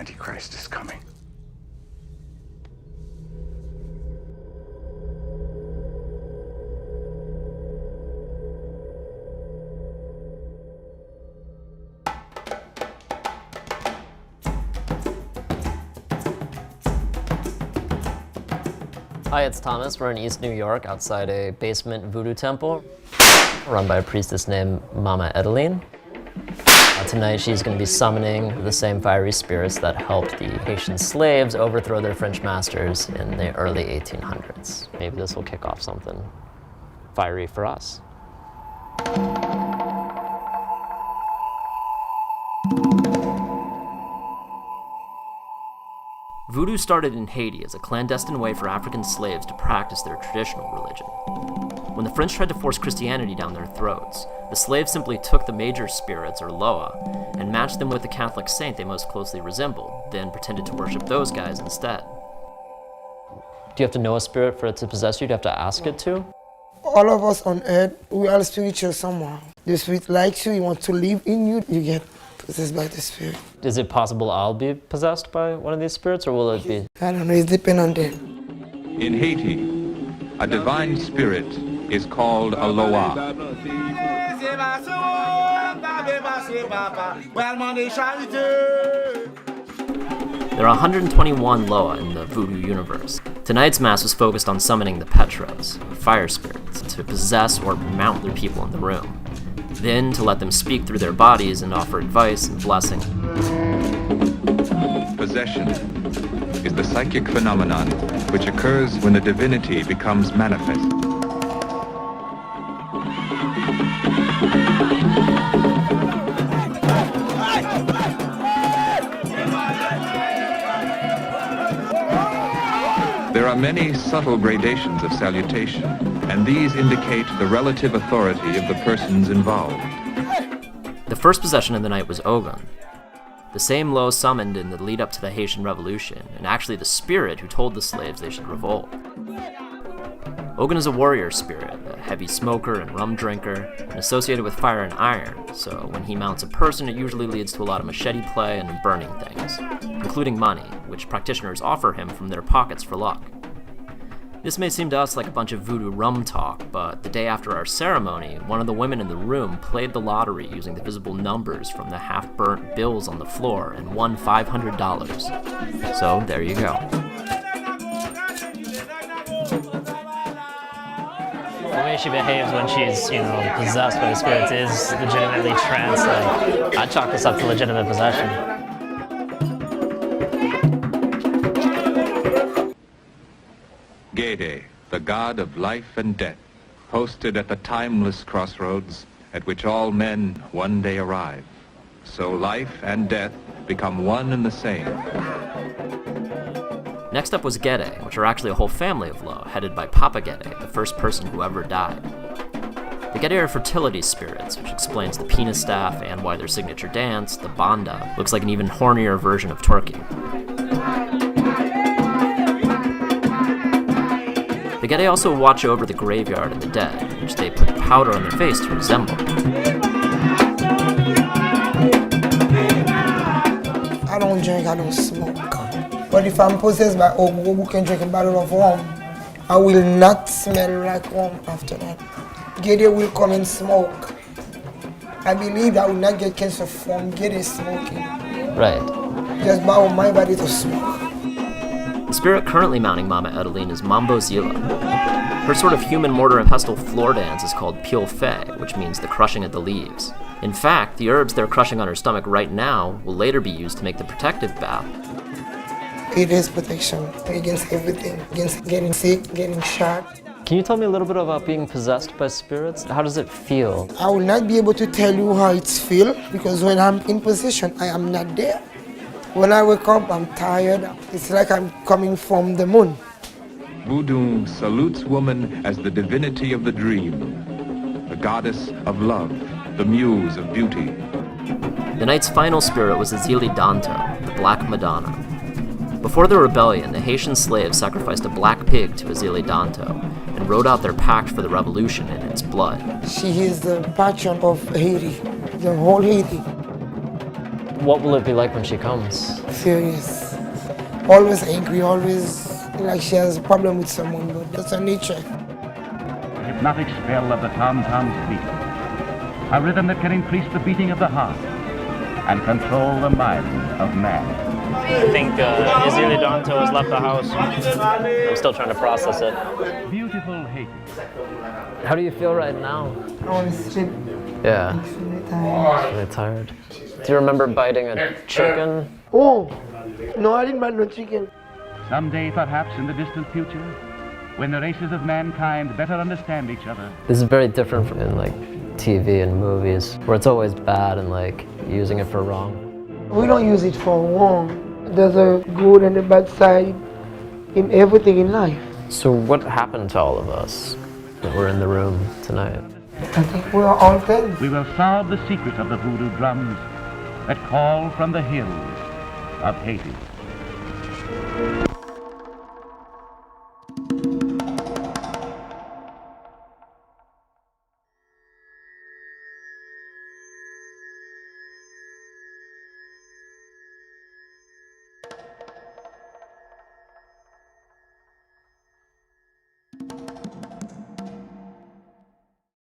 Antichrist is coming. Hi, it's Thomas. We're in East New York outside a basement voodoo temple run by a priestess named Mama Edeline. Tonight she's going to be summoning the same fiery spirits that helped the Haitian slaves overthrow their French masters in the early 1800s. Maybe this will kick off something fiery for us. Voodoo started in Haiti as a clandestine way for African slaves to practice their traditional religion. When the French tried to force Christianity down their throats, the slaves simply took the major spirits, or loa, and matched them with the Catholic saint they most closely resembled, then pretended to worship those guys instead. Do you have to know a spirit for it to possess you? Do you have to ask it to? All of us on earth, we are spiritual somehow. The spirit likes you, he wants to live in you, you get possessed by the spirit. Is it possible I'll be possessed by one of these spirits, or will it be? I don't know, it depends on them. In Haiti, a divine spirit is called a loa. There are 121 loa in the voodoo universe. Tonight's mass was focused on summoning the petros, or fire spirits, to possess or mount their people in the room. Then to let them speak through their bodies and offer advice and blessing. Possession is the psychic phenomenon which occurs when a divinity becomes manifest. There are many subtle gradations of salutation, and these indicate the relative authority of the persons involved. The first possession of the night was Ogun, the same Lo summoned in the lead up to the Haitian Revolution, and actually the spirit who told the slaves they should revolt. Ogun is a warrior spirit, a heavy smoker and rum drinker, and associated with fire and iron, so when he mounts a person it usually leads to a lot of machete play and burning things, including money, which practitioners offer him from their pockets for luck. This may seem to us like a bunch of voodoo rum talk, but the day after our ceremony, one of the women in the room played the lottery using the visible numbers from the half-burnt bills on the floor and won $500. So there you go. The way she behaves when she's, possessed by the spirits is legitimately trance-like. I'd chalk this up to legitimate possession. Gede, the god of life and death, posted at the timeless crossroads at which all men one day arrive. So life and death become one and the same. Next up was Gede, which are actually a whole family of Lo, headed by Papa Gede, the first person who ever died. The Gede are fertility spirits, which explains the penis staff and why their signature dance, the banda, looks like an even hornier version of twerking. The Gede also watch over the graveyard and the dead, which they put powder on their face to resemble. I don't drink, I don't smoke. But if I'm possessed by Ogun who can drink a bottle of rum, I will not smell like rum after that. Gede will come and smoke. I believe I will not get cancer from Gede smoking. Right. Just bow my body to smoke. The spirit currently mounting Mama Edeline is Mambo Zila. Her sort of human mortar and pestle floor dance is called Pile Fe, which means the crushing of the leaves. In fact, the herbs they're crushing on her stomach right now will later be used to make the protective bath. It is protection against everything, against getting sick, getting shot. Can you tell me a little bit about being possessed by spirits? How does it feel? I will not be able to tell you how it feels because when I'm in possession, I am not there. When I wake up, I'm tired. It's like I'm coming from the moon. Voodoo salutes woman as the divinity of the dream, the goddess of love, the muse of beauty. The night's final spirit was Azili Danto, the Black Madonna. Before the rebellion, the Haitian slaves sacrificed a black pig to Azili Danto and wrote out their pact for the revolution in its blood. She is the patron of Haiti, the whole Haiti. What will it be like when she comes? Furious. Always angry, always like she has a problem with someone, but that's her nature. The hypnotic spell of the tom-tom's beat. A rhythm that can increase the beating of the heart and control the mind of man. I think Edeline has left the house. I'm still trying to process it. Beautiful Haiti. How do you feel right now? I want to sleep. Yeah. I'm really tired. Really tired. Do you remember biting a chicken? Oh, no, I didn't buy no chicken. Someday, perhaps in the distant future, when the races of mankind better understand each other. This is very different from in like TV and movies, where it's always bad and like using it for wrong. We don't use it for wrong. There's a good and a bad side in everything in life. So what happened to all of us that were in the room tonight? I think we are all dead. We will solve the secret of the voodoo drums that call from the hills of Haiti.